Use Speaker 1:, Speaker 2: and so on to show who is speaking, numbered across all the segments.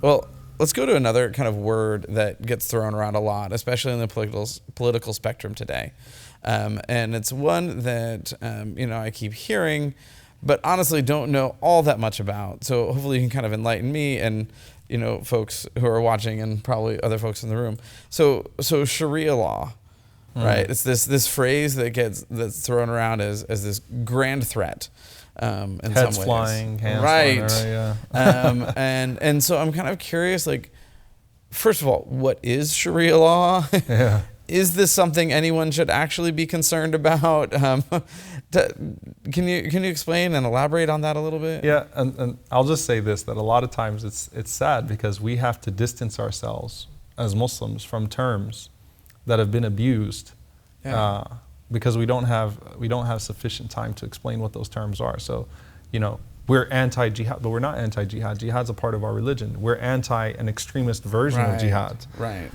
Speaker 1: Well, let's go to another kind of word that gets thrown around a lot, especially in the political spectrum today. And it's one that, I keep hearing, but honestly don't know all that much about. So hopefully you can kind of enlighten me and, folks who are watching and probably other folks in the room. So Sharia law, right? It's this phrase that's thrown around as this grand threat. In
Speaker 2: Heads
Speaker 1: some ways.
Speaker 2: flying, hands
Speaker 1: right.
Speaker 2: flying, yeah.
Speaker 1: And so I'm kind of curious, like, first of all, what is Sharia law?
Speaker 2: Yeah.
Speaker 1: Is this something anyone should actually be concerned about? Can you explain and elaborate on that a little bit?
Speaker 2: Yeah, and I'll just say this, that a lot of times it's sad because we have to distance ourselves as Muslims from terms that have been abused. Yeah. Because we don't have sufficient time to explain what those terms are. So, we're anti-jihad, but we're not anti-jihad. Jihad's a part of our religion. We're anti an extremist version of jihad.
Speaker 1: Right.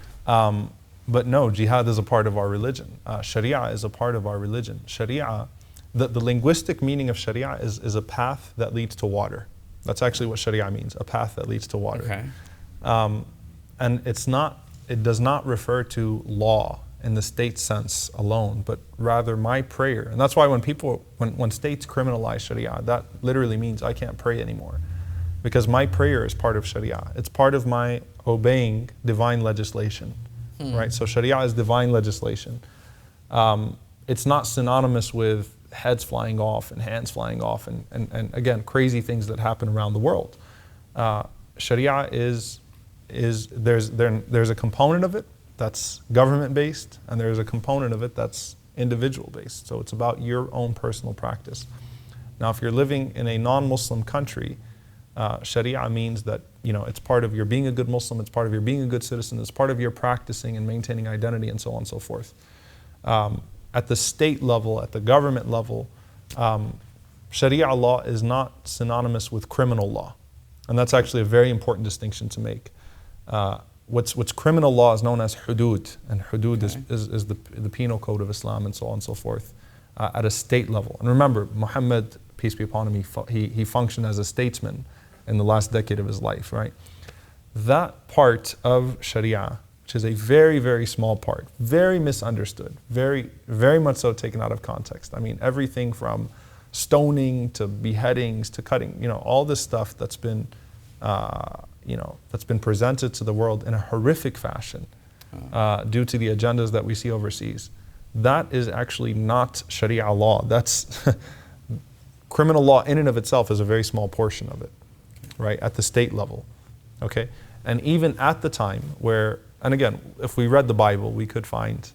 Speaker 2: But no, jihad is a part of our religion. Sharia is a part of our religion. Sharia, the linguistic meaning of Sharia is a path that leads to water. That's actually what Sharia means, a path that leads to water.
Speaker 1: Okay.
Speaker 2: And it does not refer to law in the state sense alone, but rather my prayer. And that's why when states criminalize Sharia, that literally means I can't pray anymore. Because my prayer is part of Sharia. It's part of my obeying divine legislation, right? So Sharia is divine legislation. It's not synonymous with heads flying off and hands flying off and again, crazy things that happen around the world. Sharia there's a component of it that's government-based, and there's a component of it that's individual-based. So it's about your own personal practice. Now, if you're living in a non-Muslim country, Sharia means that it's part of your being a good Muslim, it's part of your being a good citizen, it's part of your practicing and maintaining identity, and so on and so forth. At the state level, at the government level, Sharia law is not synonymous with criminal law, and that's actually a very important distinction to make. What's criminal law is known as hudud, and hudud is the penal code of Islam, and so on and so forth, at a state level. And remember, Muhammad, peace be upon him, he functioned as a statesman in the last decade of his life, right? That part of Sharia, which is a very, very small part, very misunderstood, very, very much so taken out of context. I mean, everything from stoning to beheadings to cutting, all this stuff that's been that's been presented to the world in a horrific fashion due to the agendas that we see overseas. That is actually not Sharia law. That's criminal law in and of itself is a very small portion of it, right, at the state level, okay? And even at the time where, and again, if we read the Bible, we could find,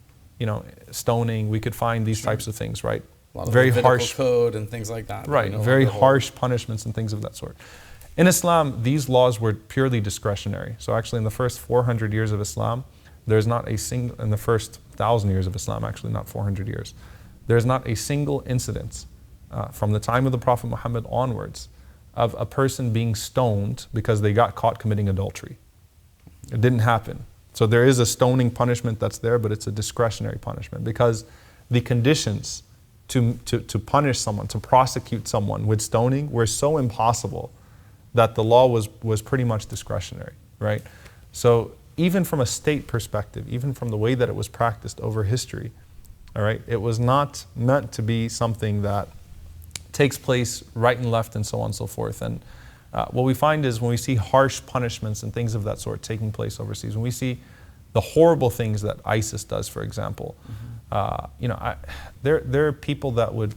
Speaker 2: stoning, we could find these types of things, right?
Speaker 1: A lot of
Speaker 2: very harsh
Speaker 1: code and things like that.
Speaker 2: Right, very harsh punishments and things of that sort. In Islam, these laws were purely discretionary. So actually in the first 400 years of Islam, there's not a single, in the first 1,000 years of Islam, actually not 400 years, there's not a single incident from the time of the Prophet Muhammad onwards of a person being stoned because they got caught committing adultery. It didn't happen. So there is a stoning punishment that's there, but it's a discretionary punishment because the conditions to punish someone, to prosecute someone with stoning were so impossible that the law was pretty much discretionary, right? So even from a state perspective, even from the way that it was practiced over history, all right, it was not meant to be something that takes place right and left and so on and so forth. And what we find is when we see harsh punishments and things of that sort taking place overseas, when we see the horrible things that ISIS does, for example, there are people that would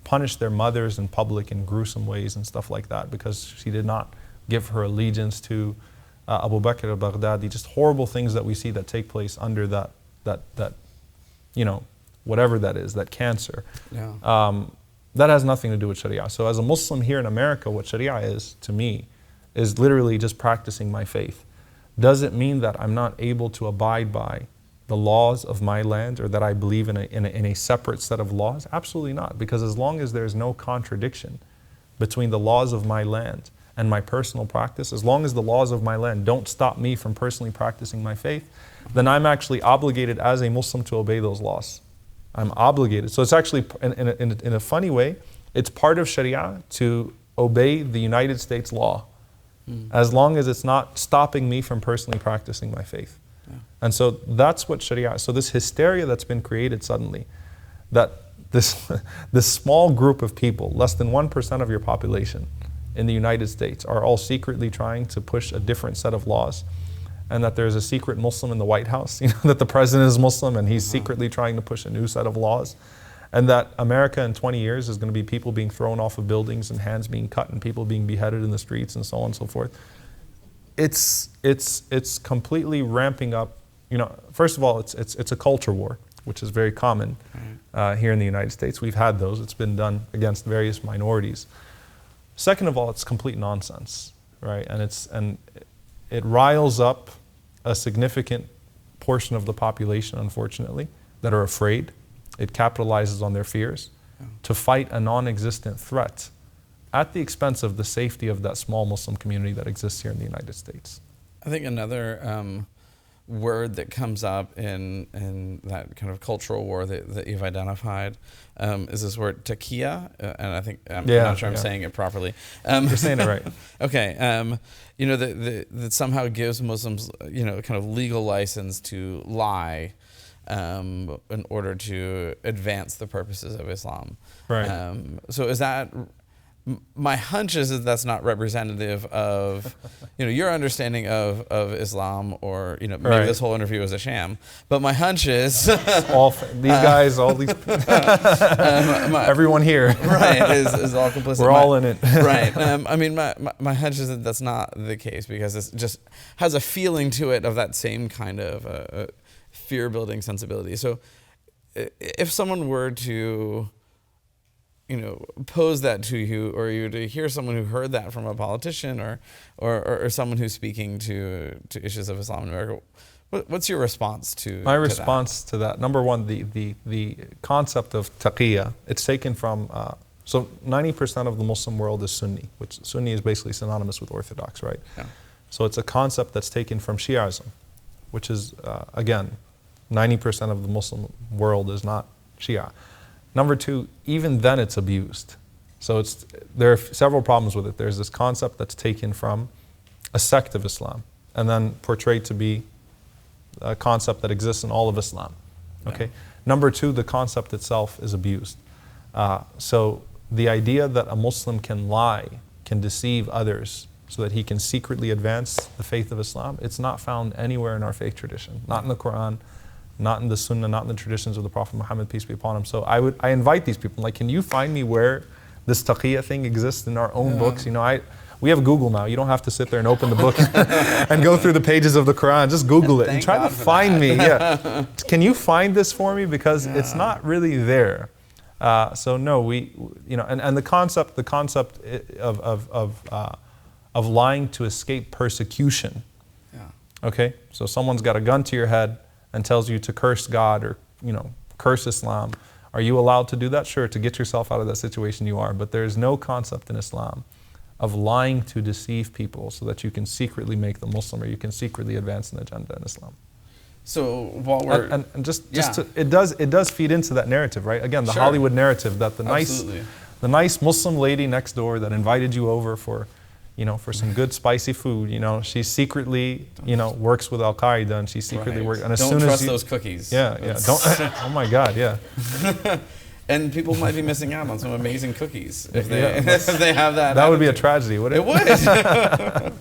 Speaker 2: punish their mothers in public in gruesome ways and stuff like that because she did not give her allegiance to Abu Bakr al-Baghdadi, just horrible things that we see that take place under that whatever that is, that cancer. Yeah. That has nothing to do with Sharia. So as a Muslim here in America, what Sharia is, to me, is literally just practicing my faith. Does it mean that I'm not able to abide by the laws of my land or that I believe in a separate set of laws? Absolutely not. Because as long as there's no contradiction between the laws of my land and my personal practice, as long as the laws of my land don't stop me from personally practicing my faith, then I'm actually obligated as a Muslim to obey those laws. I'm obligated. So it's actually, in a funny way, it's part of Sharia to obey the United States law. as long as it's not stopping me from personally practicing my faith.
Speaker 1: Yeah.
Speaker 2: And so that's what Sharia, so this hysteria that's been created suddenly, that this small group of people, less than 1% of your population in the United States, are all secretly trying to push a different set of laws, and that there's a secret Muslim in the White House, that the president is Muslim and he's secretly trying to push a new set of laws, and that America in 20 years is going to be people being thrown off of buildings and hands being cut and people being beheaded in the streets and so on and so forth. It's completely ramping up. First of all, it's a culture war, which is very common here in the United States. We've had those. It's been done against various minorities. Second of all, it's complete nonsense, right? And it riles up a significant portion of the population, unfortunately, that are afraid. It capitalizes on their fears to fight a non-existent threat at the expense of the safety of that small Muslim community that exists here in the United States.
Speaker 1: I think another word that comes up in that kind of cultural war that you've identified is this word taqeyya, and I think I'm not sure I'm saying it properly.
Speaker 2: You're saying it right.
Speaker 1: Okay, that somehow gives Muslims kind of legal license to lie in order to advance the purposes of Islam.
Speaker 2: Right.
Speaker 1: So is that? My hunch is that that's not representative of, your understanding of Islam, or maybe this whole interview is a sham. But my hunch is
Speaker 2: everyone here,
Speaker 1: right, is all complicit.
Speaker 2: We're all in it,
Speaker 1: right. I mean, my hunch is that that's not the case, because it just has a feeling to it of that same kind of fear-building sensibility. So, if someone were to pose that to you, or you to hear someone who heard that from a politician or someone who's speaking to issues of Islam in America, what's your response to
Speaker 2: my response to that? Number one, the concept of taqeyya, it's taken from, so 90% of the Muslim world is Sunni, which Sunni is basically synonymous with Orthodox, right?
Speaker 1: Yeah.
Speaker 2: So it's a concept that's taken from Shi'ism, which is, again, 90% of the Muslim world is not Shia. Number two, even then it's abused. So there are several problems with it. There's this concept that's taken from a sect of Islam and then portrayed to be a concept that exists in all of Islam. Okay. Yeah. Number two, the concept itself is abused. So the idea that a Muslim can lie, can deceive others so that he can secretly advance the faith of Islam, it's not found anywhere in our faith tradition, not in the Quran, not in the Sunnah, not in the traditions of the Prophet Muhammad, peace be upon him. So I invite these people, like, can you find me where this taqeyya thing exists in our own books? We have Google now. You don't have to sit there and open the book and go through the pages of the Quran. Just Google it and try to find me. Yeah, can you find this for me? Because it's not really there. So no, and the concept of lying to escape persecution. Yeah. Okay, so someone's got a gun to your head and tells you to curse God or curse Islam. Are you allowed to do that? Sure, to get yourself out of that situation you are. But there is no concept in Islam of lying to deceive people so that you can secretly make them Muslim, or you can secretly advance an agenda in Islam.
Speaker 1: So while we're
Speaker 2: and it does feed into that narrative, right? Again, the Hollywood narrative that the nice Muslim lady next door that invited you over for some good spicy food, she's secretly, works with Al-Qaeda, and she secretly works. And as
Speaker 1: don't
Speaker 2: soon
Speaker 1: trust
Speaker 2: as
Speaker 1: those cookies.
Speaker 2: Yeah. Don't. Oh my God, yeah.
Speaker 1: And people might be missing out on some amazing cookies if they have that.
Speaker 2: That would be a tragedy, wouldn't it?
Speaker 1: It would.